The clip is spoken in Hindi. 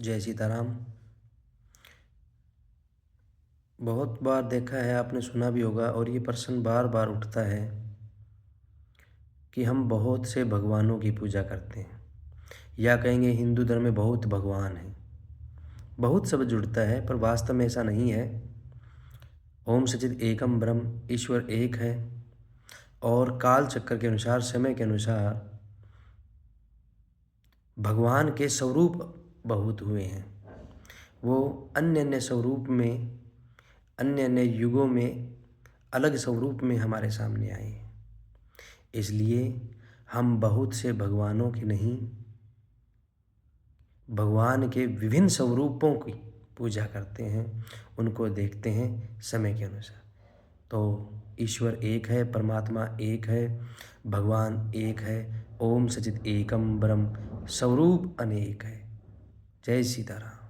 जय सीताराम। बहुत बार देखा है, आपने सुना भी होगा और ये प्रश्न बार बार उठता है कि हम बहुत से भगवानों की पूजा करते हैं, या कहेंगे हिंदू धर्म में बहुत भगवान हैं। बहुत शब्द जुड़ता है पर वास्तव में ऐसा नहीं है। ओम सचित एकम ब्रह्म, ईश्वर एक है और काल चक्र के अनुसार, समय के अनुसार भगवान के स्वरूप बहुत हुए हैं। वो अन्य अन्य स्वरूप में, अन्य अन्य युगों में, अलग स्वरूप में हमारे सामने आए हैं। इसलिए हम बहुत से भगवानों की नहीं, भगवान के विभिन्न स्वरूपों की पूजा करते हैं, उनको देखते हैं समय के अनुसार। तो ईश्वर एक है, परमात्मा एक है, भगवान एक है। ओम सचित एकम ब्रह्म, स्वरूप अनेक है। जय सीताराम।